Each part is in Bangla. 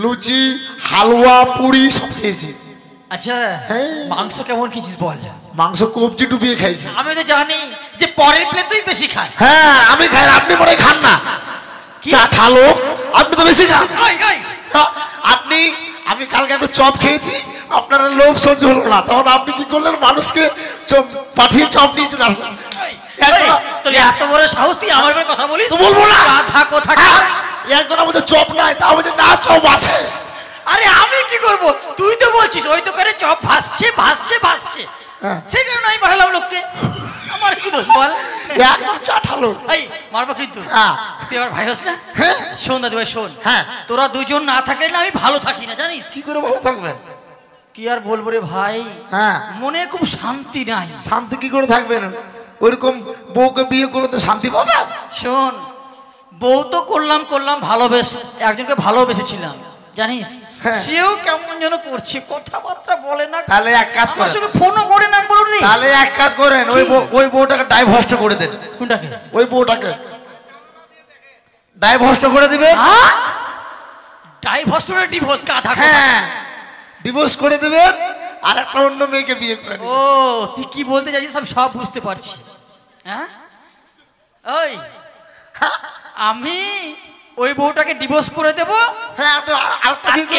লুচি হালুয়া পুরি সব খেয়েছি। আচ্ছা মাংস কেমন খেয়েছিস বল? মাংস কবজি ডুবিয়ে খাইছি। আমি তো জানি যে পরের প্লেট তুই বেশি খাস। হ্যাঁ আমি খাই, আপনি মনে খান না, চাঠা লোক আপনি তো বেশি খান। আপনি আমি কালকে একটা চপ খেয়েছি, আপনার লোভ সহ্য হলো না, তখন আপনি কি করলেন মানুষকে পাঠিয়ে চপ নিয়ে চলে আসলেন। তোর এত বড় সাহস তুই আমার ব্যাপারে কথা বলিস? তো বলবো না, কথা কোথাকার একজন আমাদের চপ নাই তা বলছে না চপ আছে। আরে আমি কি করব, তুই তো বলছিস ওই তো করে চপ ভাসছে ভাসছে ভাসছে, সেই কারণে আমি পাঠালাম লোককে। আমার কি দোষ বল? একদম চাঠা লোক। এই মারবো কিন্তু, তুই আমার ভাই হোস না? শোন দাদু ভাই শোন, তোরা দুজন না থাকলে না আমি ভালো থাকি না, জানিস? কি করে ভালো থাকবেন? কি আর বলবো রে ভাই, মনে খুব শান্তি নাই। শান্তি কি করে থাকবেন? ওইরকম বউকে বিয়ে করে তো শান্তি পাবেন? শোন, বউ তো করলাম ভালোবেসে, একজনকে ভালোবেসেছিলাম জানিস, সেও কেমন যেন করছে, কথাবার্তা বলে না। তাহলে এক কাজ করেন, আমার সঙ্গে ফোনও করে না বলুন রে। তাহলে এক কাজ করেন, ওই বউটাকে ডাইভোর্স করে দেন। কোনটাকে? ওই বউটাকে ডাইভোর্স করে দিবেন। ডাইভোর্স করে ডিভোর্স কাঁথা? হ্যাঁ ডিভোর্স করে দিবেন আর একটা অন্য মেয়েকে বিয়ে করে দিবেন। ও তুই কি বলতে চাইছিস আমি সব বুঝতে পারছি। হ্যাঁ ওই আমি ওই বউটাকে ডিভোর্স করে দেবো? হ্যাঁ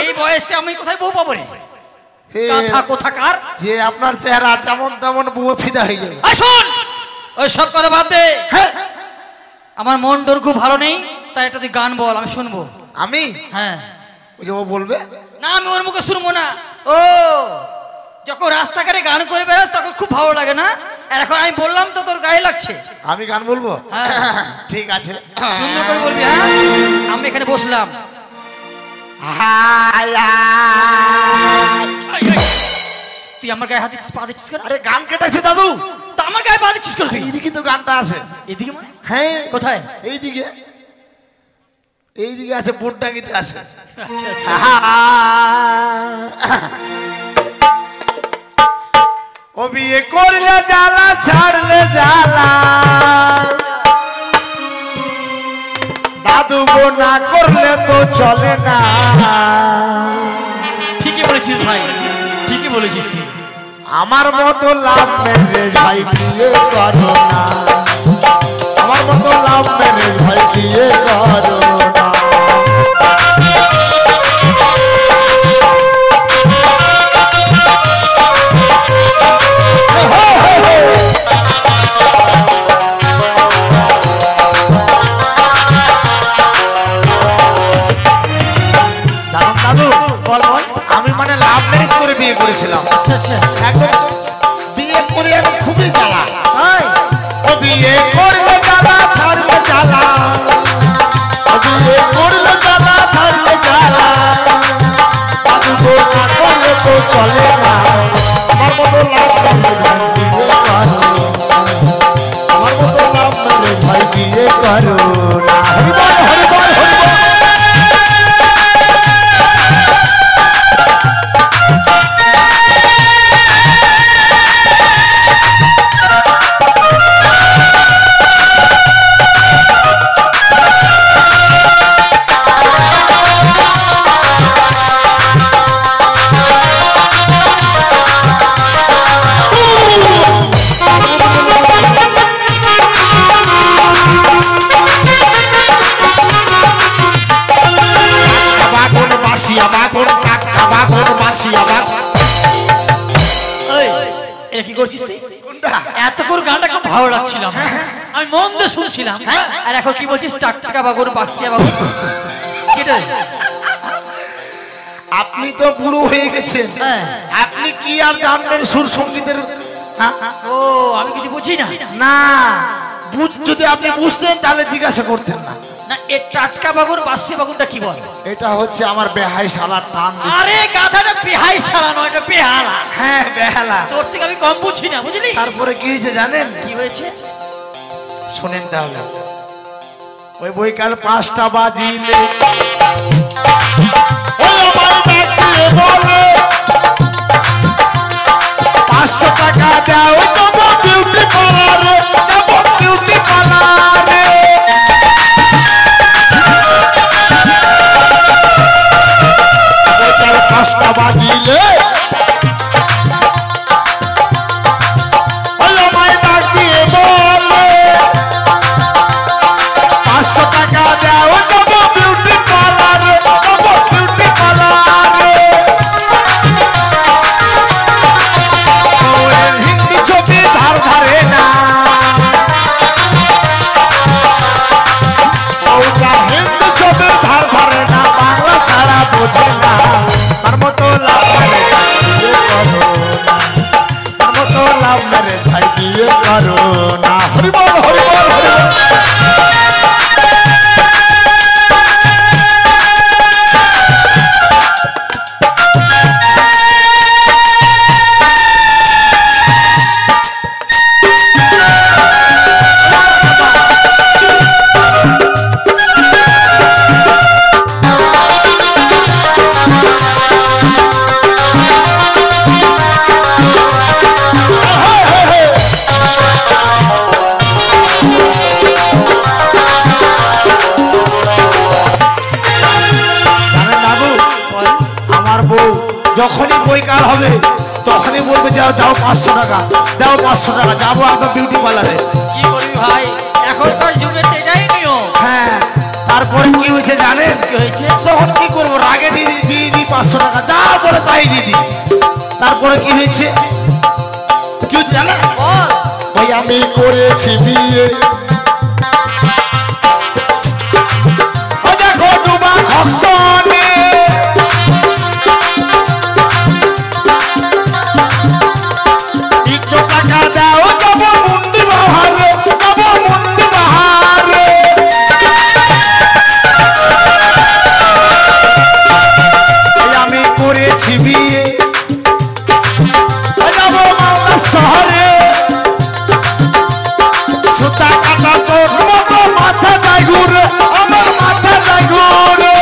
এই বয়সে আমি কোথায় বউ পাবো রে? কথা কোথাকার, যে আপনার চেহারা যেমন তেমন বউ ফিদা হয়ে যাবে। শোন ওই সব কথা বাদ দে, আমার মন তোর খুব ভালো নেই, তাই একটা তুই গান বল আমি শুনবো। আমি? হ্যাঁ ওই যে ও বলবে না, আমি ওর মুখে শুনবো না। ও যখন রাস্তাঘাটে গান করে বেড়াস তখন খুব ভালো লাগে না, আর এখন আমি বললাম তো তোর গায়ে লাগছে। আমি গান বলবো? ঠিক আছে সুন্দর করে বলবি। হ্যাঁ আমি এখানে বসলাম, তুই আমার গায়ে হাত দিচ্ছিস, পা দিচ্ছিস কেন? আরে গান কেটেছে দাদু, তা আমার গায়ে পা দিচ্ছিস কেন? এইদিকে তো গানটা আছে। এদিকে মানে? হ্যাঁ কোথায়? এইদিকে, এইদিকে আছে, বোটডাঙ্গিতে আছে। আচ্ছা আচ্ছা। ও বিয়ে করলে জ্বালা ছাড়লে জ্বালা, দাদু গো না করলে তো চলে না। ঠিকই বলেছিস ভাই, ঠিকই বলেছিস তুই। আমার মতো লাভ ম্যারেজ ভাই বিয়ে করো না, আমার মতো লাভ ম্যারেজ ভাই বিয়ে করো না। আমি মানে লাভ ম্যারেজ করে বিয়ে করেছিলাম। একদম বিয়ে করে আমি খুবই জ্বালা। ও বিয়ে করলে জ্বালা ছাড়লে জ্বালা, ও বিয়ে করলে জ্বালা ছাড়লে জ্বালা, দাদু গো না করলে তো চলে না। আমার মতো লাভ ম্যারেজ ভাই বিয়ে করো, আমার মতো লাভ ম্যারেজ ভাই বিয়ে করো না। হরি বল হরি বল হরি বল। কি করছিস তুই? এত করে গানটা খুব ভালো লাগছিল, আমি মন দিয়ে শুনছিলাম, আর এখন কি বলছিস টাকটাকা বাগুন বাক্সিয়া বাগুন? আপনি তো বুড়ো হয়ে গেছেন, আপনি কি আর জানবেন সুর সঙ্গীতের? ও আমি কিছু বুঝি না। না যদি আপনি বুঝতেন তাহলে জিজ্ঞাসা করতেন না। না এ টাটকা বাগুন বাক্সিয়া বাগুনটা কি বল? এটা হচ্ছে আমার বেহাই শালার টান। আরে গাধাটা বেহাই শালা নয়, এটা বেহালা। হ্যাঁ বেহালা। তোর থেকে আমি কম বুঝি না, বুঝলি? তারপরে কি হয়েছে জানেন? কি হয়েছে শোনেন তাহলে। ওই বৈকাল 5টা বাজিলে বলে 500 টাকা দাও যাবো বিউটি পার্লারে, যাবো বিউটি পার্লারে। লাভ ম্যারেজ ভাই বিয়ে করো না। হরি বল হরি বল হরি বল। যখনই বইকাল হবে তখনই বলবে যাও যাও 500 টাকা দাও, 500 টাকা যাবো একদম বিউটি পার্লারে। কি করবি ভাই, এখনকার যুগে তো এটাই নিয়ম। হ্যাঁ, তারপরে কি হয়েছে জানেন? কি হয়েছে? তখন কি করবো, রাগে দিয়ে দিই 500 টাকা, যা বলে তাই দিদি। তারপরে কি হয়েছে, কি হয়েছে জানেন? ওই আমি করেছি বিয়ে, ও দেখো ডুবা খসনে, একটু টাকা দাও যাবো মুন্ডি বাহারে, যাবো মুন্ডি বাহারে। আমি করেছি বিয়ে, যাবো মালদা শহরে, সুতা কাটা চোখ মতো মাথা যায় ঘুরে, আমার মাথা যায় ঘুরে।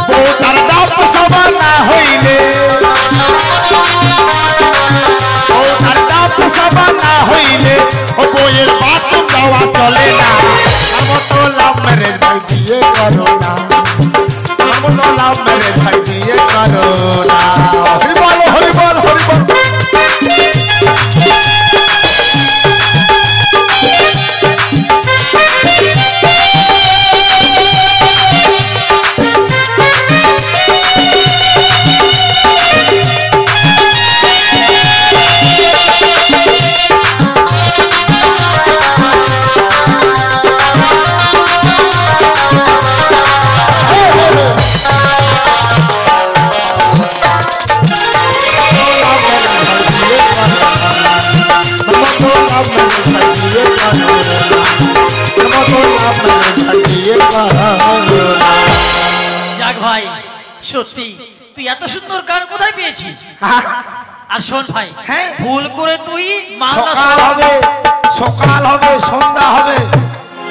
বউটার ডাব সাবা না হইলে, বউটার ডাব সাবা না হইলে ও বইয়ের বাত দেওয়া চলে না। আমার তো লাভ ম্যারেজ ভাই বিয়ে করো না, আমার তো লাভ ম্যারেজ ভাই বিয়ে করো না। হরি বল হরি বল হরি বল। যাক ভাই, সত্যি তুই এত সুন্দর গান কোথায় পেয়েছিস? আর শোন ভাই, হ্যাঁ? ভুল করে তুই মালদা সকাল হবে, সকাল হবে, সন্ধ্যা হবে,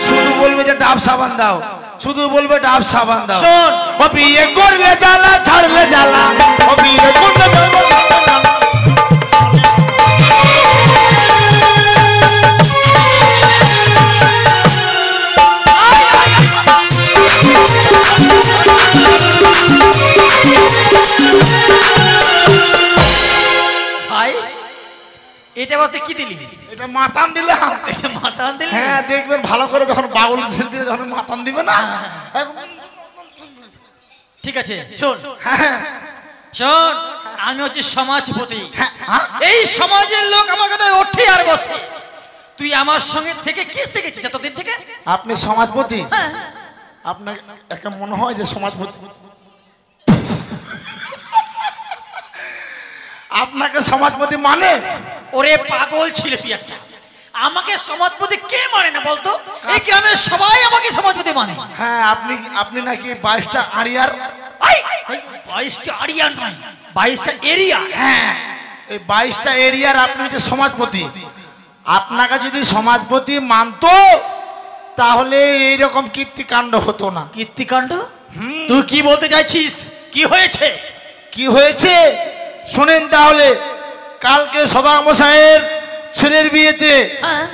শুধু বলবে যে ডাব সাবান দাও, শুধু বলবে ডাব সাবান দাও। শোন, ও বিয়ে করলে জ্বালা, ছাড়লে জ্বালা, ও বিয়ে করলে জ্বালা। ভাই এটা বলতে কি দিলি? এটা মাতান দিলাম। এটা মাথা দিলি? হ্যাঁ, দেখবেন ভালো করে যখন বাউল দিয়ে যখন মাতান দিবে না, ঠিক আছে শোন, হ্যাঁ, শোন, আমি হচ্ছে সমাজপতি। হ্যাঁ। এই সমাজের লোক আমার কথা ওঠে আর বসে। তুই আমার সঙ্গে থেকে কি শিখেছিস এতদিন থেকে? আপনি সমাজপতি? হ্যাঁ। আপনার একটা মনে হয় যে সমাজপতি, আপনাকে সমাজপতি মানে? ওরে পাগল ছিল তুই একটা। আমাকে সমাজপতি কে মানে না বলতো? এই গ্রামের সবাই আমাকে সমাজপতি মানে। হ্যাঁ, আপনি নাকি 22টা আড়িয়ার, 22টা আড়িয়া নয়, 22টা এরিয়া। হ্যাঁ, এই 22টা এরিয়ার আপনি হচ্ছে সমাজপতি। আপনাকে যদি সমাজপতি মানতো তাহলে এইরকম কীর্তিকাণ্ড হতো না। কীর্তিকাণ্ড? তুই কি বলতে চাইছিস? কি হয়েছে? কি হয়েছে শোনেন তাহলে। কালকে সদামশাইয়ের ছেলের বিয়েতে হ্যাঁ,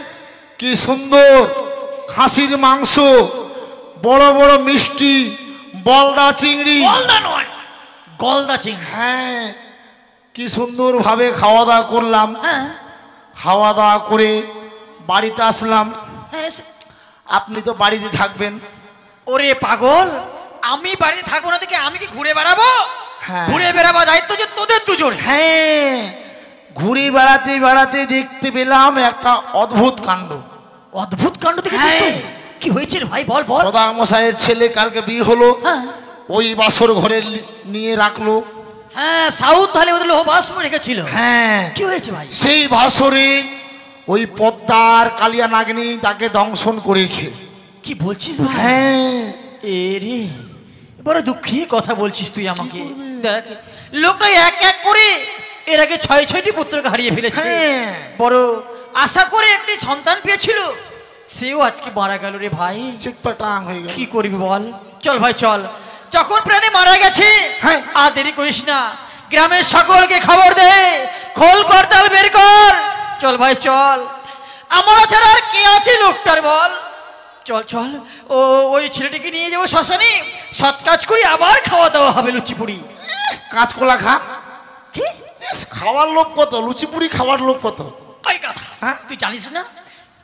কি সুন্দর খাসির মাংস, বড় বড় মিষ্টি, বলদা চিংড়ি, গলদা নয়, গলদা চিংড়ি। হ্যাঁ, কি সুন্দর ভাবে খাওয়া দাওয়া করলাম। হ্যাঁ, খাওয়া দাওয়া করে বাড়িতে আসলাম। হ্যাঁ। আপনি তো বাড়িতে থাকবেন। ওরে পাগল, আমি বাড়িতে থাকবো না থেকে আমি কি ঘুরে বেড়াবো? হ্যাঁ। ঘুরে বেড়াবো দায়িত্ব যে তোদের দুজন। হ্যাঁ, ঘুরে বেড়াতে বেড়াতে দেখতে পেলাম একটা অদ্ভুত কাণ্ড। অদ্ভুত কাণ্ড দেখেছিস হ্যাঁ। তুই? কি হয়েছে রে ভাই, বল বল। সদামশাইয়ের ছেলে কালকে বিয়ে হলো, হ্যাঁ। ওই বাসর ঘরে নিয়ে রাখলো। হ্যাঁ সাউথ থালে ওদের লোহ বাষ্প রেখেছিল। হ্যাঁ কি হয়েছে ভাই? সেই ভাসরে ওই পদ্মার কালিয়া নাগিনী তাকে দংশন করেছে। কি বলছিস ভাই? হ্যাঁ এ রে বড় দুঃখী কথা বলছিস তুই আমাকে। দেখ লোকটা এক এক করে এর আগে 6টি পুত্রকে হারিয়ে ফেলেছে। হ্যাঁ। বড় আশা করে একটি সন্তান পেয়েছিল, সেও আজকে মারা গেল রে ভাই। চিটপাটাং হয়ে গেল। কি করবি বল? চল ভাই চল, যখন প্রাণে মারা গেছে হ্যাঁ। আর দেরি করিস না, গ্রামের সকলকে খবর দে, খোল করতাল বের কর। চল ভাই চল, আমার ছাড়া আর কে আছে লোকটার বল? চল চল, ওই ছেলেটিকে নিয়ে যাবো শ্মশানে, সৎ কাজ করি আবার খাওয়া দাওয়া হবে লুচি পুরি। কাঁচকলা খা। কি খাওয়ার লোক কত, লুচি পুরি খাওয়ার লোক কত? কই কথা হ্যাঁ? তুই জানিস না,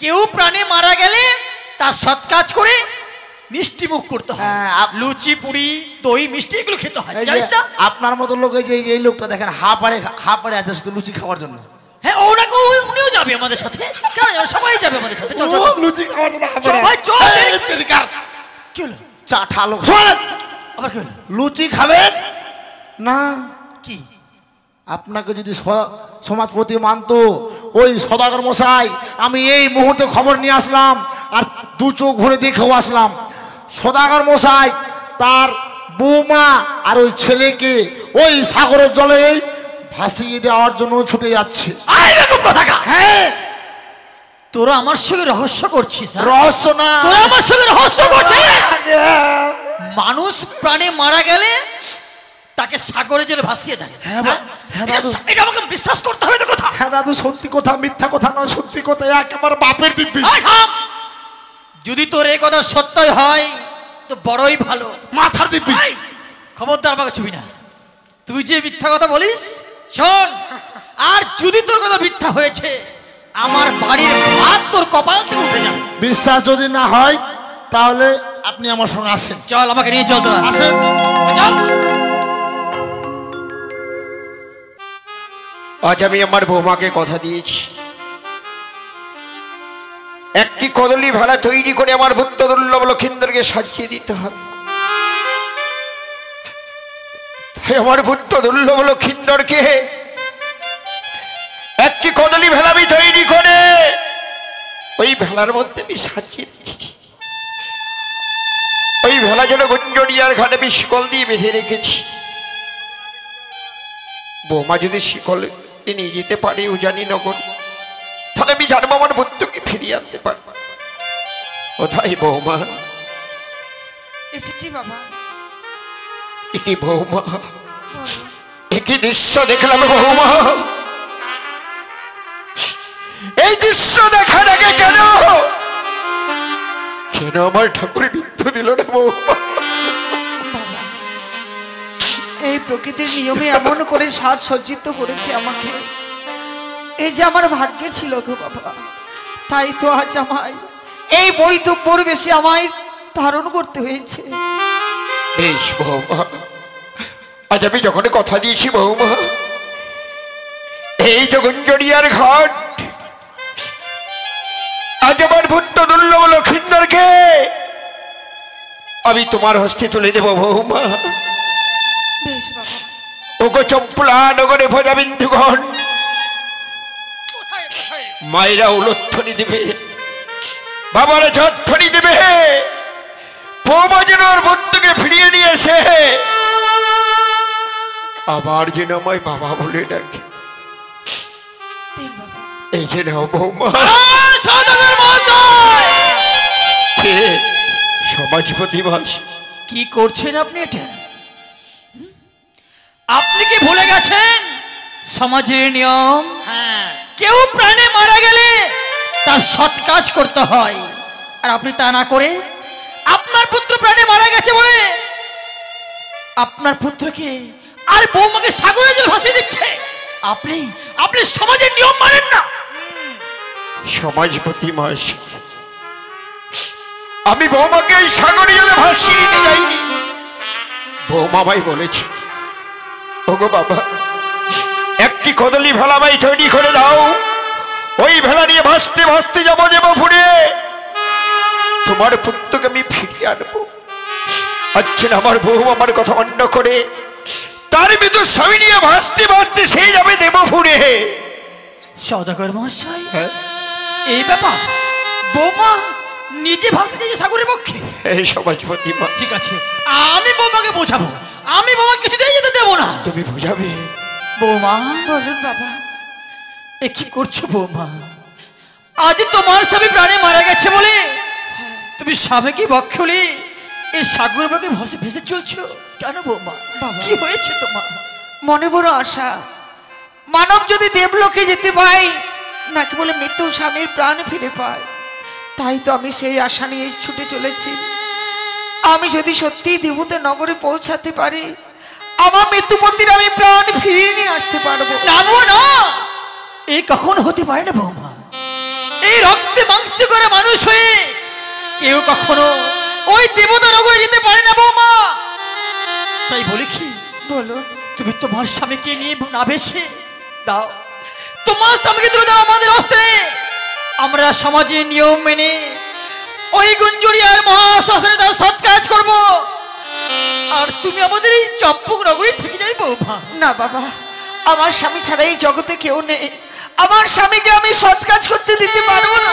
কেউ প্রাণে মারা গেলে তার সৎ কাজ করে মিষ্টি মুখ করতে হয়। হ্যাঁ, লুচি পুরি দই মিষ্টি এগুলো খেতে হয়, এই যে জানিস না? আপনার মতো লোক, এই যে এই লোকটা দেখেন হা পাড়ে আছে শুধু লুচি খাওয়ার জন্য। হ্যাঁ উনিও যাবে আমাদের সাথে, কেন যাবে? সবাই যাবে আমাদের সাথে। চল চল ও, লুচি খাওয়ার জন্য হা চল পাড়ে ভাই আছে। চল। এই, এদিকার। কি হলো? চাঠা লোক। শোনেন, আবার কি হলো? লুচি খাবেন না? কি আপনাকে যদি সমাজপতি মানতো, ওই সদাগর মশাই, আমি এই মুহূর্তে খবর নিয়ে আসলাম আর দু চোখ ভরে দেখেও আসলাম। সদাগর মশাই তার বৌমা আর ওই ছেলেকে ওই সাগরের জলে ভাসিয়ে দেওয়ার জন্য ছুটে যাচ্ছে। হ্যাঁ, তোরা আমার সঙ্গে রহস্য করছিস? হ্যাঁ? রহস্য না, তোরা আমার সঙ্গে রহস্য করছিস? মানুষ প্রাণে মারা গেলে তাকে সাগরে জলে ভাসিয়ে দেয়। হ্যাঁ দাদু। এটা আমাকে বিশ্বাস করতে হবে তো কথা? হ্যাঁ দাদু, সত্যি কথা, মিথ্যা কথা নয়, সত্যি কথা, একেবারে বাপের দিব্যি। এই থাম! যদি তোর এই কথা সত্যই হয় তো বড়ই ভালো। মাথার দিব্যি। এই, খবরদার আমাকে ছবি না, তুই যে মিথ্যা কথা বলিস। শোন, আর যদি তোর কথা মিথ্যা হয়েছে, আমার বাড়ির ভাত তোর কপাল থেকে উঠে যাবে। বিশ্বাস যদি না হয় তাহলে আপনি আমার সঙ্গে আসেন। চল আমাকে নিয়ে চল, তোরা আসেন। চল। আজ আমি আমার বৌমাকে কথা দিয়েছি, একটি কদলি ভেলা তৈরি করে আমার ভূত দুর্লভ লক্ষিন্দরকে সাজিয়ে দিতে হবে। তাই আমার ভূত দুর্লভ লক্ষিন্দরকে একটি কদলি ভেলা আমি তৈরি করে ওই ভেলার মধ্যে আমি সাজিয়ে রেখেছি। ওই ভেলা যেন গুঞ্জরিয়ার ঘাটে আমি শিকল দিয়ে বেঁধে রেখেছি। বৌমা যদি শিকল নিয়ে যেতে পারে উজানি নগর, তাহলে আমি জানবো আমার বন্ধুকে ফিরিয়ে আনতে পারবো। কোথায় বৌমা? এসেছি বাবা। একই বৌমা, একই দৃশ্য দেখলাম বৌমা। এই দৃশ্য দেখার আগে কেন কেন আমার ঠাকুর মৃত্যু দিল না বৌমা? এই প্রকৃতির নিয়মে এমন করে সাজ সজ্জিত করেছে আমাকে, এই যে আমার ভাগ্যে ছিল গো বাবা, তাই তো আজ আমায় এই বৈধব্যর বেশি আমায় ধারণ করতে হয়েছে। বেশ বৌমা, আজ আমি যখন কথা দিয়েছি বৌমা, এই যে গুঞ্জরিয়ার ঘাট, আজ আমার ভূত দুর্লভ লক্ষিন্দরকে আমি তোমার হস্তে তুলে দেব বৌমা। বেশ বাবা। ওগো চম্পলা নগরে ভোজা বিন্দুগণ, মায়েরা উলধ্বনি দেবে, বাবারা ঝধ্বনি দেবে, বৌমা যেন ওর বন্ধুকে ফিরিয়ে নিয়ে এসে আবার যেন আমায় বাবা বলে ডাকে। দেন বাবা। এই যে নাও বৌমা। কে? সমাজপতি মাস। কি করছেন আপনি এটা? আপনি কি ভুলে গেছেন সমাজের নিয়ম? হ্যাঁ, কেউ প্রাণে মারা গেলে তার সৎ কাজ করতে হয়, আর আপনি তা না করে আপনার পুত্র প্রাণে মারা গেছে বলে আপনার পুত্রকে আর বৌমাকে সাগরে জল ভাসিয়ে দিচ্ছে। আপনি আপনি সমাজের নিয়ম মানেন না। সমাজপতি মাস, আমি বৌমাকে এই সাগরে জলে ভাসিয়ে দিতে যাইনি। বৌমা ভাই বলেছি, ওগো বাবা, একটি কদলি ভেলা ভাই তৈরি করে দাও, ওই ভেলা নিয়ে ভাসতে ভাসতে যাবো ফুড়ে, তোমার পুত্রকে আমি ফিরিয়ে আনবো। আচ্ছা আমার বউ আমার কথা অন্য করে তার মৃত স্বামী নিয়ে ভাসতে ভাসতে সেই যাবে দেবপুরে। সওদাগর মহাশয়, এই ব্যাপার বৌমা নিজে ভাসতে চাইছে সাগরের পক্ষে। এই সমাজপতি মা, ঠিক আছে, আমি বৌমাকে বোঝাবো, আমি বৌমা কিছুতেই যেতে দেবো না। তুমি বুঝাবে? বৌমা, বলুন বাবা। এ কি করছো বৌমা? আজ তোমার স্বামী প্রাণে মারা গেছে বলে তুমি স্বামীকে বক্ষলে এই সাগর বুকে ভেসে ভেসে চলছো কেন বৌমা? বাবা। কি হয়েছে তোমার? মনে বড় আশা, মানব যদি দেবলোকে যেতে পায় নাকি বলে মৃত্যু স্বামীর প্রাণ ফিরে পায়, তাই তো আমি সেই আশা নিয়ে ছুটে চলেছি। আমি যদি সত্যি দেবতা নগরে পৌঁছাতে পারি, আমার মৃত্যুপতির আমি প্রাণ ফিরিয়ে নিয়ে আসতে পারবো। না গো না, এই কখন হতে পারে না বৌমা। এই রক্তে মাংস করে মানুষ হয়ে কেউ কখনো ওই দেবতা নগরে যেতে পারে না বৌমা। তাই বলি কি, বলো। তুমি তোমার স্বামীকে নিয়ে না ভেসে দাও, তোমার স্বামীকে তুলে দাও আমাদের হস্তে। আমরা সমাজের নিয়ম মেনে ওই গুঞ্জরিয়ার মহাশ্মশানে তার সৎ কাজ করব, আর তুমি আমাদের এই চম্পক নগরী থেকে যাই বৌমা। না বাবা, আমার স্বামী ছাড়া এই জগতে কেউ নেই। আমার স্বামীকে আমি সৎ কাজ করতে দিতে পারবো না।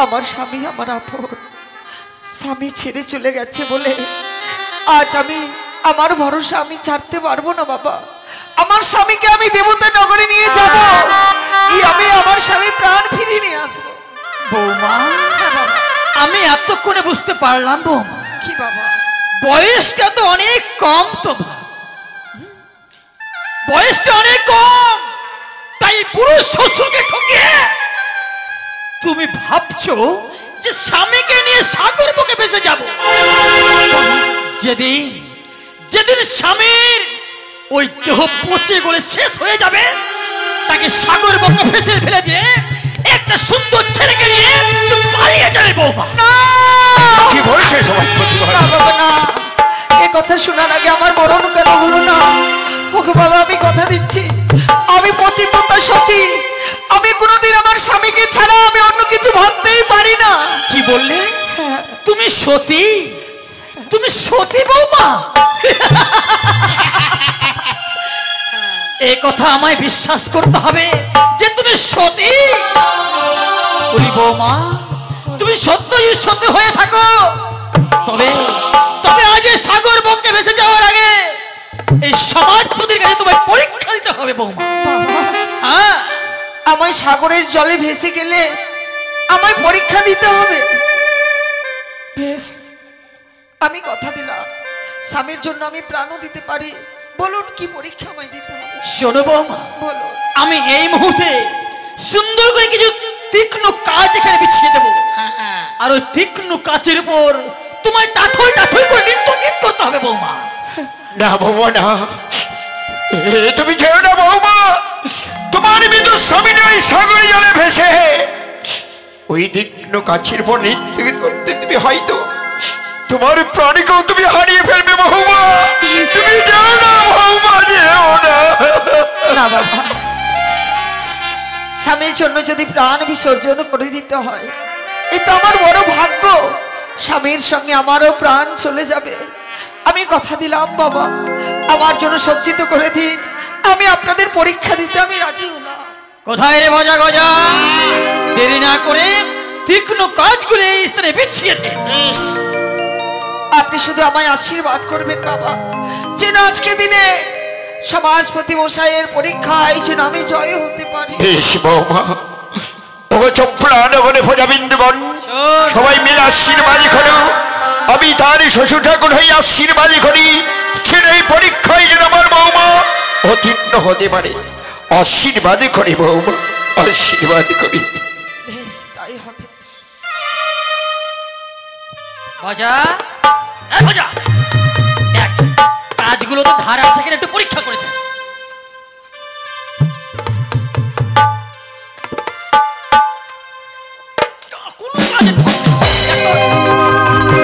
আমার স্বামী আমার আপন, স্বামী ছেড়ে চলে গেছে বলে আজ আমি আমার ভরসা আমি ছাড়তে পারবো না বাবা। আমার স্বামীকে আমি দেবতা নগরে নিয়ে যাব, আমি আমার স্বামী প্রাণ ফিরিয়ে নিয়ে আসবো। বৌমা, হ্যাঁ বাবা। আমি এতক্ষণে বুঝতে পারলাম বৌমা, কি বাবা? বয়সটা তো অনেক কম তোমার, বয়সটা অনেক কম, তাই পুরুষ শ্বশুরকে ঠকিয়ে তুমি ভাবছো যে স্বামীকে নিয়ে সাগর বুকে ভেসে যাব। যেদিন যেদিন স্বামীর ওই দেহ পচে গলে শেষ হয়ে যাবে, তাকে সাগর বুকে ভেসে ফেলে দিয়ে একটা সুন্দর ছেলেকে নিয়ে তুমি পালিয়ে যাবে বৌমা। কি বলছে সমাজপতি মা? না বাবা না, এ কথা শোনার আগে আমার মরণ কেন হলো না? ওকে বাবা, আমি কথা দিচ্ছি, আমি পতিব্রতা সতী, আমি কোনোদিন আমার স্বামীকে ছাড়া আমি অন্য কিছু ভাবতেই পারি না। কি বললে? হ্যাঁ। তুমি সতী? তুমি সতী বৌমা? এই কথা আমায় বিশ্বাস করতে হবে যে তুমি সতী। বলি বৌমা, তুমি সত্যই সতী হয়ে থাকো, তবে তবে আজ এই সাগর বক্ষে ভেসে যাওয়ার আগে এই সমাজপতির কাছে তোমায় পরীক্ষা দিতে হবে বৌমা। বাবা, হ্যাঁ, আমায় সাগরের জলে ভেসে গেলে আমায় পরীক্ষা দিতে হবে? বেশ, আমি কথা দিলাম, স্বামীর জন্য আমি প্রাণও দিতে পারি। বলুন কি পরীক্ষা আমায় দিতে হবে? শোনো বৌমা, বলো। আমি এই মুহূর্তে সুন্দর করে কিছু তীক্ষ্ণ কাজ এখানে বিছিয়ে দেবো, আর ওই তীক্ষ্ণ কাজের উপর তোমায় টাথই টাথই করে নৃত্য করতে হবে বৌমা। না বৌমা না, তুমি যেও না বৌমা। তোমার মৃত স্বামী ওই সাগর জলে ভেসে ওই তীক্ষ্ণ কাছের পর নৃত্য করতে তুমি হয়তো তোমার প্রাণীকেও তুমি হারিয়ে ফেলবে বৌমা। তুমি যেও না বৌমা, যেও না। না বাবা, স্বামীর জন্য যদি প্রাণ বিসর্জন করে দিতে হয়, এ তো আমার বড় ভাগ্য। স্বামীর সঙ্গে আমারও প্রাণ চলে যাবে। আমি কথা দিলাম বাবা, আমার জন্য সজ্জিত করে দিন, আমি আপনাদের পরীক্ষা দিতে আমি রাজি হলাম। কোথায় রে ভজা গজা? দেরি না করে তীক্ষ্ণ কাজগুলো এই স্থানে বিছিয়ে দে। আপনি শুধু আমায় আশীর্বাদ করবেন বাবা, যেন আজকে দিনে সমাজপতি মশাইয়ের পরীক্ষায় যেন আমি জয় হতে পারি। বেশ বৌমা, ও চপ্পলা নগরে প্রজাবিন্দুগণ সবাই মিলে আশীর্বাদ করো। আমি তার শ্বশুর ঠাকুর হয়ে আশীর্বাদ করি, সেই পরীক্ষায় যেন আমার বৌমা অতীর্ণ হতে পারে। আশীর্বাদ করি বৌমা, আশীর্বাদ করি। বেশ, তাই হবে। ভজা, এই ভজা, দেখ কাজগুলো তো ধার আছে কিনা একটু পরীক্ষা করে দেখ। কোনো কাজে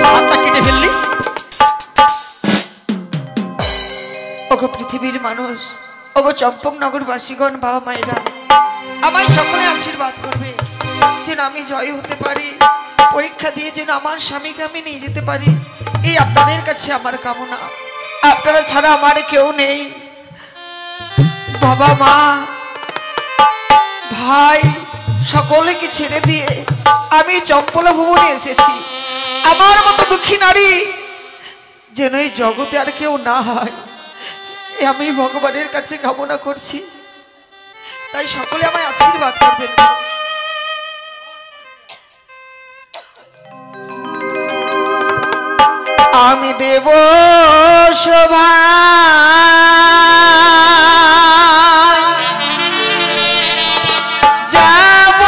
হাতটা কেটে ফেললি। ওগো পৃথিবীর মানুষ, ওগো চম্পকনগরবাসীগণ, বাবা মায়েরা, আমায় সকলে আশীর্বাদ করবে যেন আমি জয় হতে পারি, পরীক্ষা দিয়ে যেন আমার স্বামীকে আমি নিয়ে যেতে পারি। এই আপনাদের কাছে আমার কামনা। আপনারা ছাড়া আমার কেউ নেই। বাবা মা ভাই সকলকে ছেড়ে দিয়ে আমি চম্পলা ভুবনে এসেছি। আমার মতো দুঃখী নারী যেন এই জগতে আর কেউ না হয়, আমি ভগবানের কাছে কামনা করছি। তাই সকলে আমায় আশীর্বাদ করবেন। আমি দেব শোভা যাব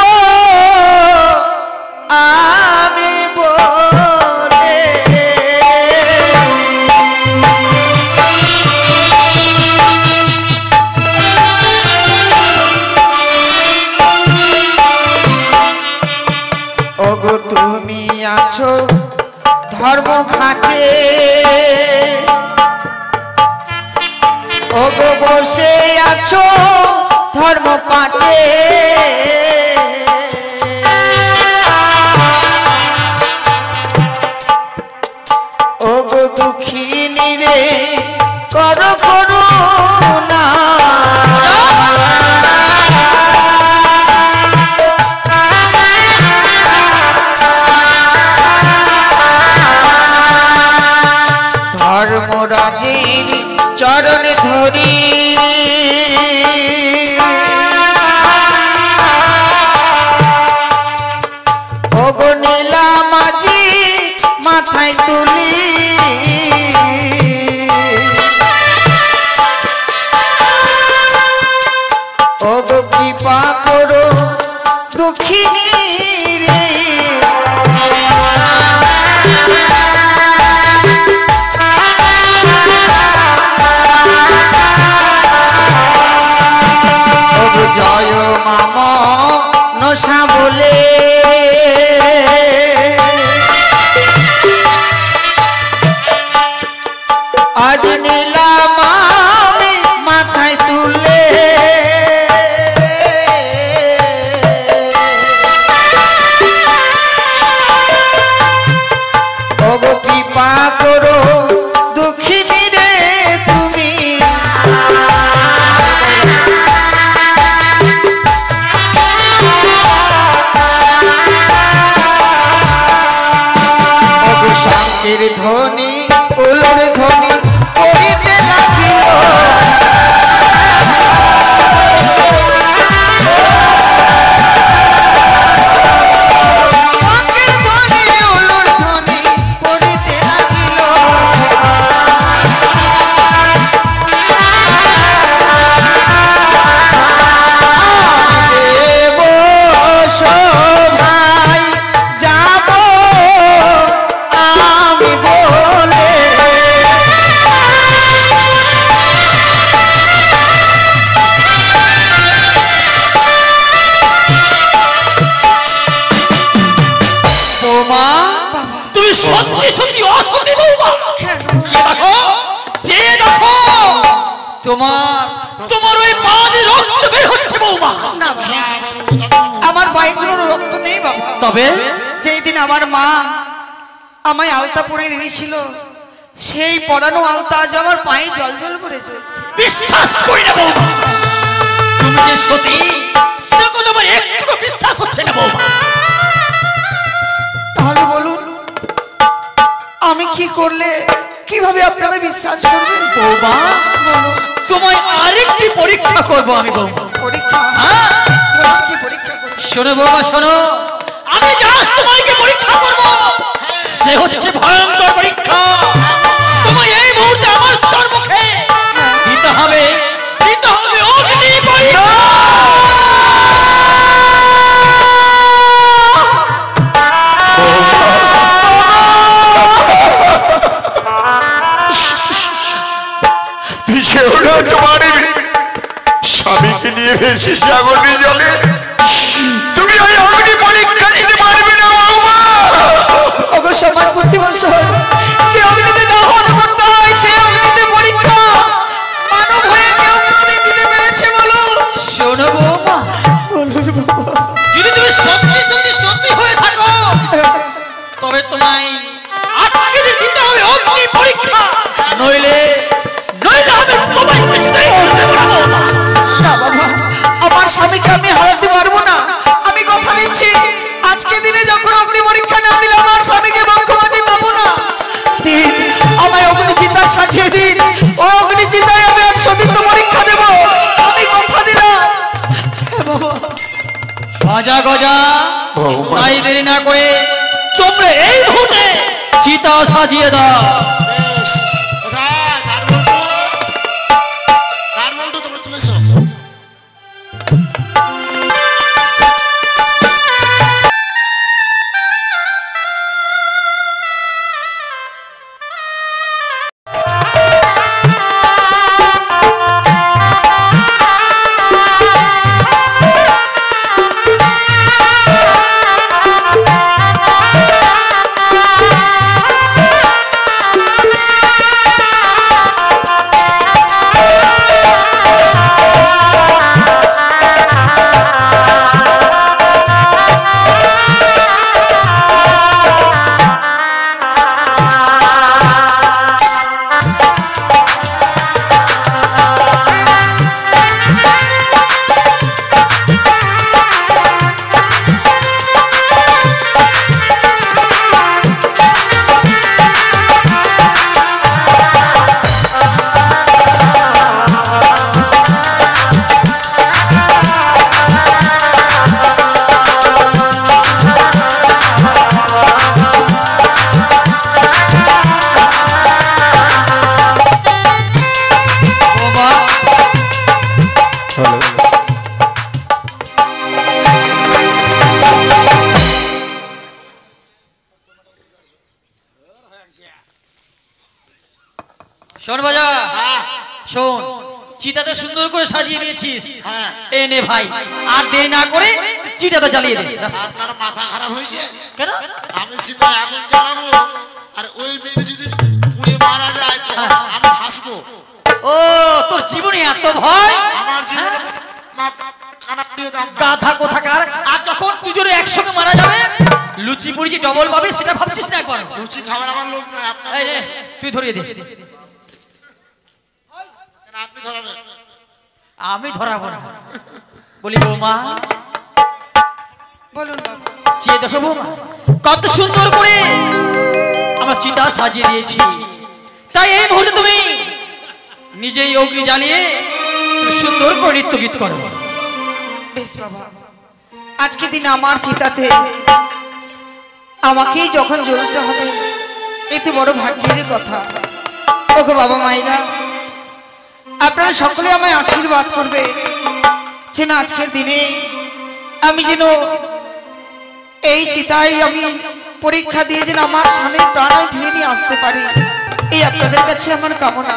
আমি বলে ওগো তুমি আছো ধর্ম ঘাটে, ওগো বসে আছো ধর্ম পাটে, ওগো দুঃখিনী রে করো করুণা, ধর্মরাজের চরণে ধরি ওগো নীলা মাঝি মাথায় তুলি, ওগো কৃপা করো দুঃখিনী রে, জয় মাম নশা বলে আজ নিলাম আমি মাথায় তুলে, ওগো কৃপা করো দুঃখিনী রে তুমি, শান্তির ধ্বনি উলুর ধ্বনি করিতে লাগিল, শান্তির ধ্বনি উলুর ধ্বনি করিতে লাগিল, দেব শোভায় যাব আমি বলে, বৌমা তুমি সত্যি সত্যি অসতী বৌমা। দেখো যে দেখো তোমার তোমার ওই পায়ে রক্ত বের হচ্ছে বৌমা। না বাবা, আমার ভাই কোনো রক্ত নেই বাবা। তবে যেই দিন আমার মা আমায় আলতা পরিয়ে দিয়েছিল, সেই পরানো আলতা আজ আমার পায়ে জল জল করে চলছে। বিশ্বাস করি না বৌমা, তুমি যে সতী সেটা তোমার একটু বিশ্বাস হচ্ছে না বৌমা। তাহলে বলুন আমি কি করলে কিভাবে আপনারা বিশ্বাস করবেন? বৌমা তোমায় আরেকটি পরীক্ষা করব আমি বৌমা। পরীক্ষা? হ্যাঁ। বলুন কি পরীক্ষা করবেন? শোনো বৌমা শোনো, আমি জাস্ট তোমাকে পরীক্ষা করব, সে হচ্ছে ভয়ঙ্কর পরীক্ষা। তোমায় এই মুহূর্তে আমার সম্মুখে দিতে হবে অগ্নি পরীক্ষা। তোমার স্বামীকে নিয়ে ভেসে সাগরে জলে তুমি ওই অগ্নি পরীক্ষা দিতে পারবে না বৌমা। ওগো সমান বুদ্ধিবর্ষণ, যে অগ্নিতে দহন করতে হয় সে অগ্নিতে পরীক্ষা মানব হয়ে কেউ কোনোদিন দিতে পেরেছে বলো? শোনো বৌমা, যদি তুমি সত্যি সত্যি সত্যি হয়ে থাকো তবে তোমায় আজকে দিতে হবে অগ্নি পরীক্ষা, নইলে নইলে আমি তোমায় কিছুতেই হতে পারবো না। না বাবা, আমার স্বামীকে আমি হারাতে পারবো না। আমি কথা দিচ্ছি, আজকে দিনে যখন অগ্নি পরীক্ষা না দিলে আমার স্বামীকে বক্ষবাদী পাবো না। দিন আমায় অগ্নি চিতা সাজিয়ে দিন, ও অগ্নি চিতায় আমি 100 দিন তো পরীক্ষা দেব, আমি কথা দিলাম। বাবা গজা গজা, তাই দেরি না করে তোমরা এই মুহূর্তে চিতা সাজিয়ে দাও। বেশ, কোথায় কার মন্টু তোমরা চলে এসো। শোন বাজা, শোন, চিতাটা সুন্দর করে সাজিয়ে নিয়েছিস, এ নে ভাই, আর দেরি না করে চিতাটা জ্বালিয়ে দে। আপনার মাথা খারাপ হয়েছে কেন? আমি চিতা এখন জ্বালাবো, আর ওই মেয়ে যদি পুড়ে মারা যায় তো আমি ফাঁসবো। ও তোর জীবনে এত ভয়? আমার জীবনে কানা দিয়ে দাম গাধা কোথাকার, আর যখন দুজনে একসঙ্গে মারা যাবে লুচি পুরি যে ডবল পাবে সেটা ভাবছিস না একবার? লুচি খাবার আমার লোক নয়, আপনার এই নে, তুই ধরিয়ে দে। আপনি ধরাবেন। আমি ধরাবো না। বলি বৌমা, বলুন বাবা। চেয়ে দেখো বৌমা, কত সুন্দর করে আমরা চিতা সাজিয়ে দিয়েছি। তাই এই মুহূর্তে তুমি নিজেই অগ্নি জ্বালিয়ে তুমি সুন্দর করে নৃত্য গীত করো। বেশ বাবা, আজকে দিন আমার চিতাতে আমাকেই যখন জ্বলতে হবে, এতে বড় ভাগ্যের কথা। ওগো বাবা মায়েরা, আপনারা সকলে আমায় আশীর্বাদ করবে যে না, আজকের দিনে আমি যেন এই চিতায় আমি পরীক্ষা দিয়ে যেন আমার স্বামীর প্রাণ ফিরে নিয়ে আসতে পারি, এই আপনাদের কাছে আমার কামনা।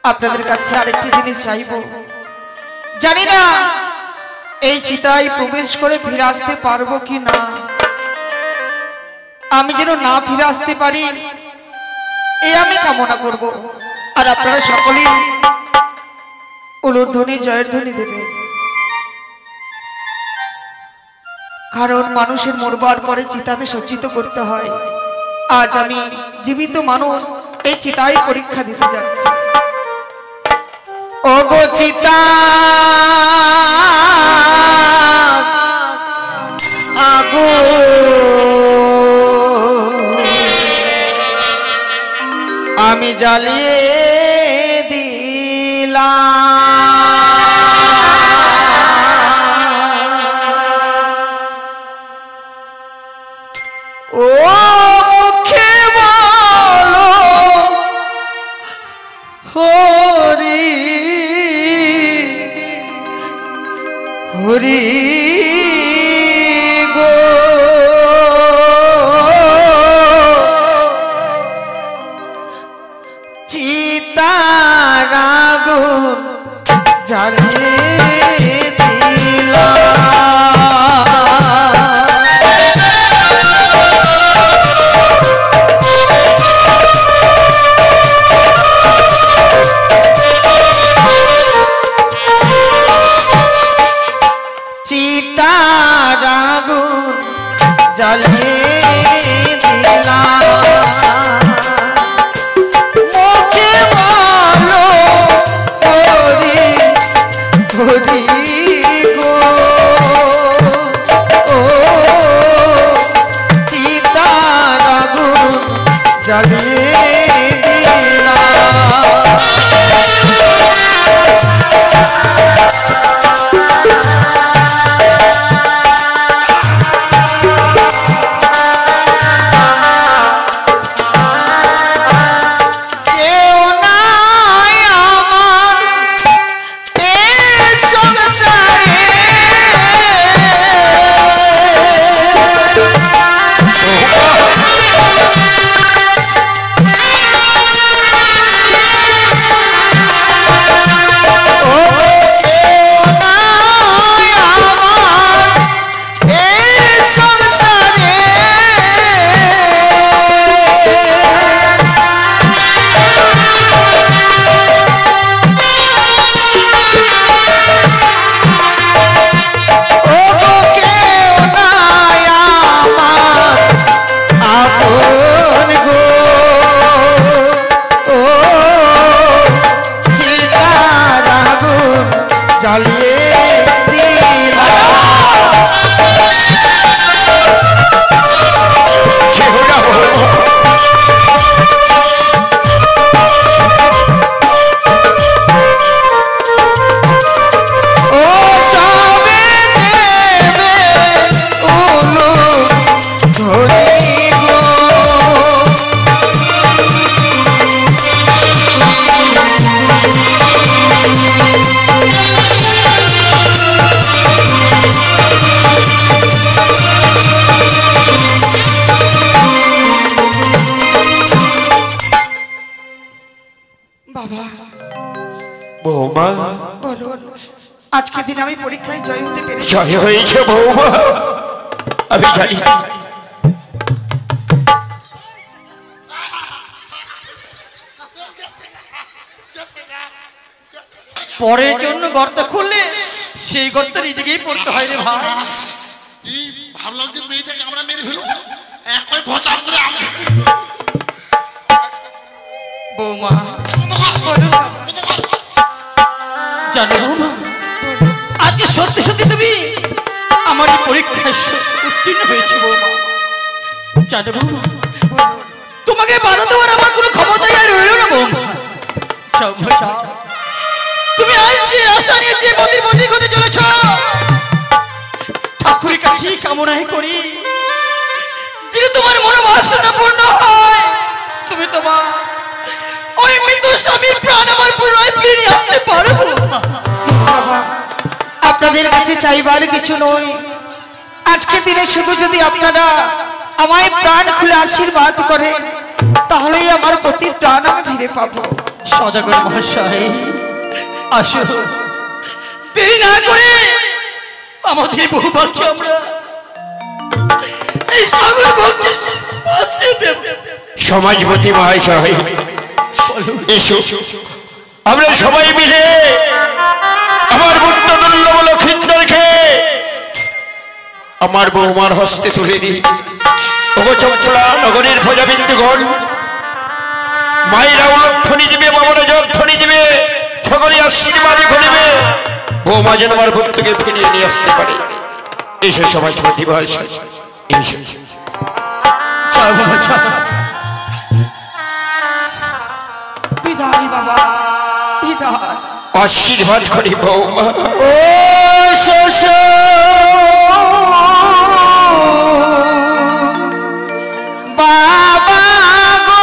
আপনাদের কাছে আরেকটি জিনিস চাইবো, জানি না এই চিতায় প্রবেশ করে ফিরে আসতে পারবো কি না। আমি যেন না ফিরে আসতে পারি, এই আমি কামনা করব। আর আপনারা সকলেই উলুধ্বনি জয়ের ধ্বনি দেবেন, কারণ মানুষের মরবার পরে চিতাতে সজ্জিত করতে হয়। আজ আমি জীবিত মানুষ এই চিতায় পরীক্ষা দিতে যাচ্ছি। ওগো চিতা আগো, আমি জ্বালিয়ে দিলাম। ও মুখে বলো হরি হরি গো, চিতার আগুন জ্বালিয়ে দিলাম। চিতার আগুন জ্বালিয়ে দিলাম। বাবা বৌমা বলুন, আজকে দিন আমি পরীক্ষায় জয় হতে পেরেছি। জয় হয়েছে বৌমা, আমি জানি। পরের জন্য গর্ত খুললে সেই গর্ত নিজেকেই পড়তে হয় রে ভাই। ভাবলাম যে মেয়েটাকে আমরা মেরে ফেলবো, একই ভচা করে আমরা বৌমা জানো বৌমা, আজকে সত্যি সত্যি তুমি আমার এই পরীক্ষায় উত্তীর্ণ হয়েছে বৌমা। জানো বৌমা, তোমাকে বাধা দেওয়ার আমার কোনো ক্ষমতাই আর রইল না বৌমা। যাও যাও, তুমি আজ যে আশা নিয়ে যে মন্দির মন্দির হতে চলেছ, ঠাকুরের কাছে কামনাই করি যদি তোমার মনোবাসনা পূর্ণ হয়, তুমি তোমার ওই মৃত স্বামীর প্রাণ আমার পুনরায় ফিরে আসতে পারবো। বাবা, আপনাদের কাছে চাইবার কিছু নয়, আজকে দিনে শুধু যদি আপনারা আমায় প্রাণ খুলে আশীর্বাদ করে, তাহলেই আমার পতির প্রাণ আমি ফিরে পাবো। সদাগর মহাশয়, আসো, দেরি না করে আমাদের বহুভাগ্য আমরা এই সাগর ভক্তি পাশে দেব। সমাজপতি মহাশয়, এসো আমরা সবাই মিলে আমার বুদ্ধ দুর্লভ লক্ষিন্দরকে আমার বৌমার হস্তে তুলে দিই। ওগো চঞ্চলা নগরের প্রজাবিন্দুগণ, মায়েরা উলধ্বনি দিবে, বাবারা জধ্বনি দিবে, সকলে আশীর্বাদ করিবে, বৌমা যেন আমার ভক্তকে ফিরিয়ে নিয়ে আসতে পারে। এসে সমাজপতি মহাশয়, এসে যাও বাবা, যাও। বিদায় বাবা, বিদায়। আশীর্বাদ করি বৌমা। ও বাবা গো,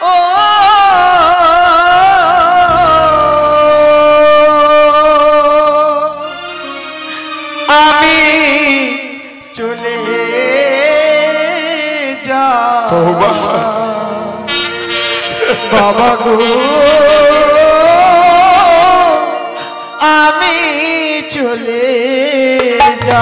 ও আমি চলে যা বাবা গো, আমি চলে যা।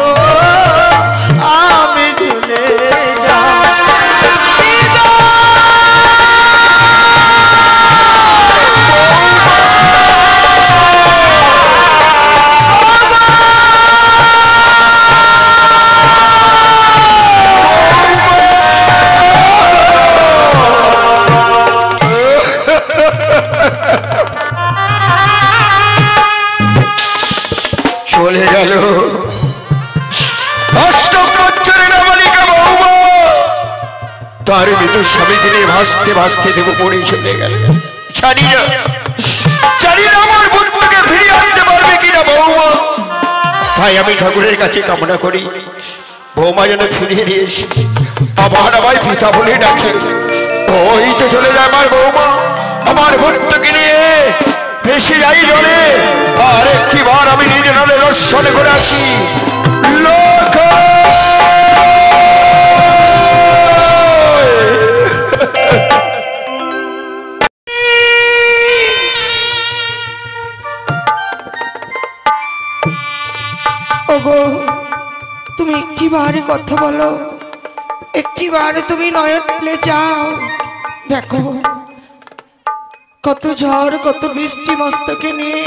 ও আমি চলে যাই চলে গেল অষ্টম বছরের বালিকা বৌমা তার মৃত্যু স্বামীকে নিয়ে ভাসতে ভাসতে দেব পড়ে চলে গেল। জানি না আমার পুত্রকে ফিরিয়ে আনতে পারবে কিনা বৌমা। তাই আমি ঠাকুরের কাছে কামনা করি বৌমা যেন ফিরিয়ে নিয়ে এসে আবার আমায় পিতা বলে ডাকে। ওই তো চলে যায় আমার বৌমা আমার পুত্রকে নিয়ে ভেসে যাই জলে। আর একটি বার আমি নিজে নালে দর্শন করে আসি লোক। ওগো তুমি একটি বারে কথা বলো, একটি বারে তুমি নয়ন মেলে যাও। দেখো কত ঝড় কত বৃষ্টি মস্তকে নিয়ে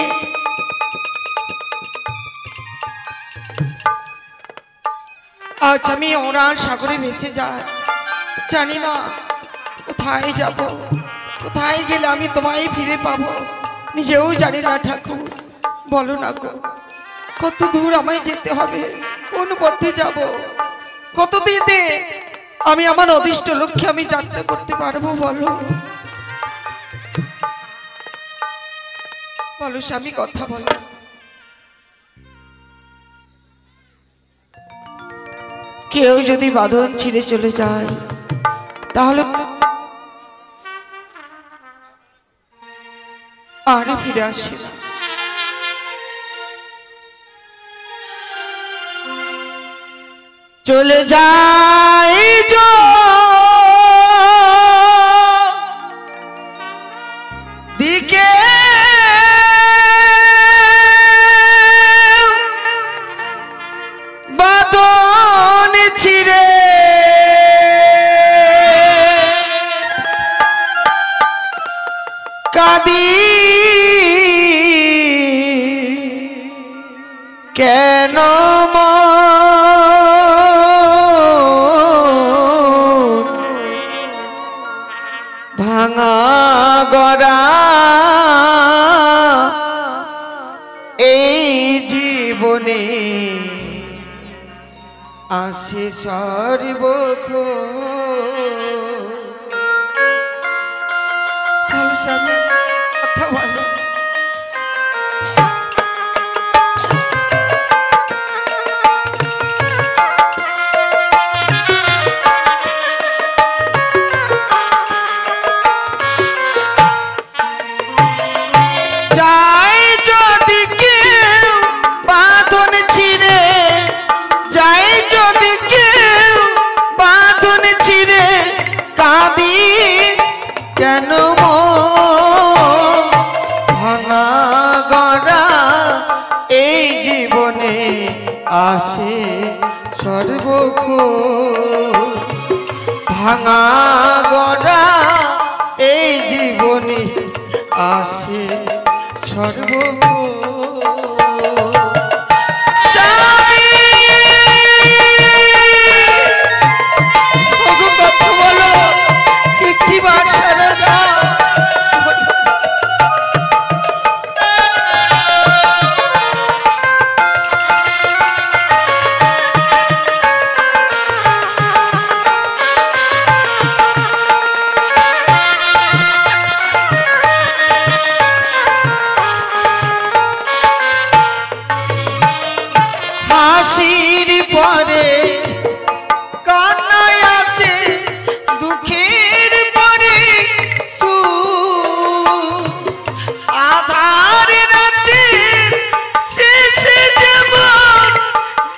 আজ আমি ওরার সাগরে ভেসে যাই। জানি না কোথায় যাব, কোথায় গেলে আমি তোমায় ফিরে পাবো নিজেও জানি না। ঠাকুর বলো না গো কত দূর আমায় যেতে হবে, কোন পথে যাব, কত দিতে আমি আমার অদিষ্ট লক্ষ্যে আমি যাত্রা করতে পারবো বলো। বলো স্বামী কথা বলো। কেউ যদি বাঁধন ছিঁড়ে চলে যায় তাহলে আর ফিরে আসে না। চলে যাই দিকে বাঁধন ছিঁড়ে কাঁদি কেন ভাঙা গড়া এই জীবনে আসে সর্বক্ষ। ভালো স্বামী কথা বলো। আসে সর্বক্ষ ভাঙা গড়া এই জীবনে আসে সর্বক্ষ। বলো একটি বার সারা দাও। হাসির পরে কান্নায় আসে, দুঃখের পরে সুখ। আধার রাতে শেষে যেমন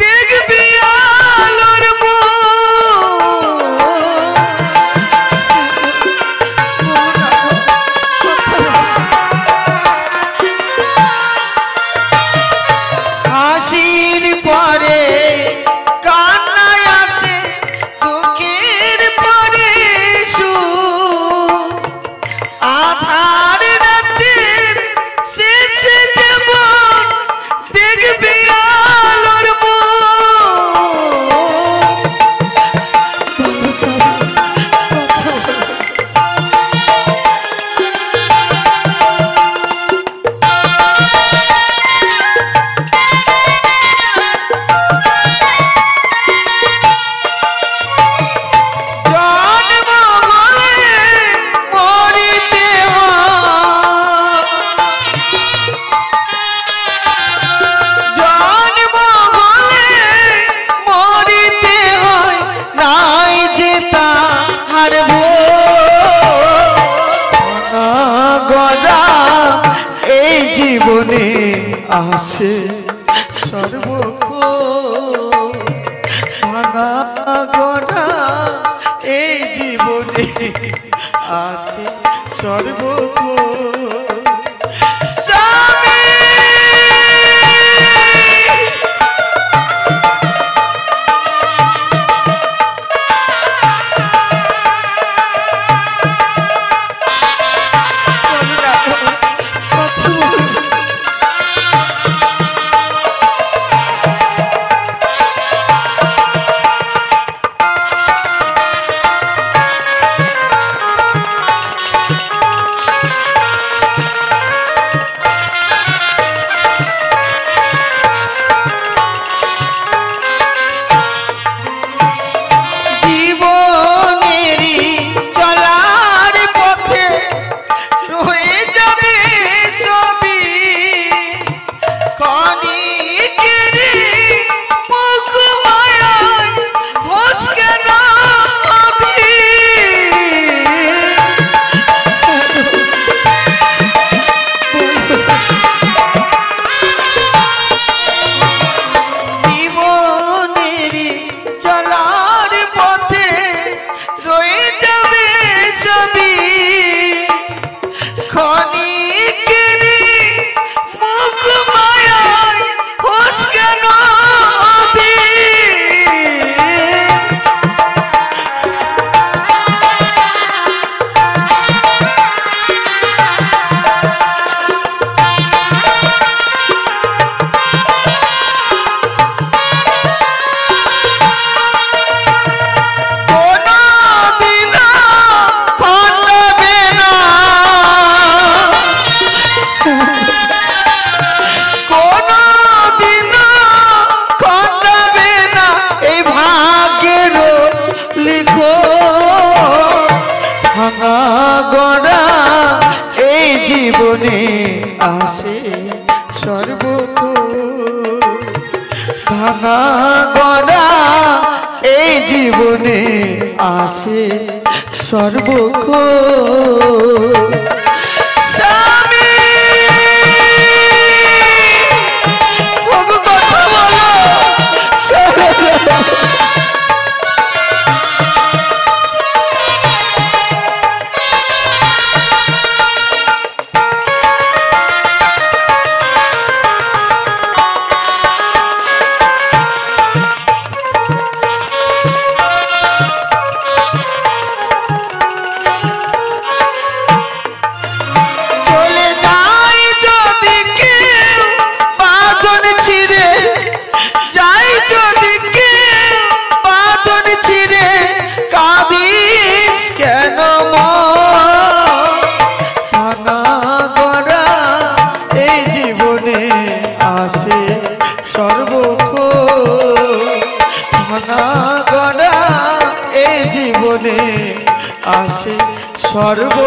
দেখবি আলোর হাসির আসে সর্বক্ষণ ভাঙা গড়া এই জীবনে আসে সর্বক্ষণ স্বামী জীবনে আসে সর্বক্ষণ ভাঙা গড়া এই জীবনে আসে সর্বক্ষণ স্বামী কথা বলো জীবনে আসে সর্ব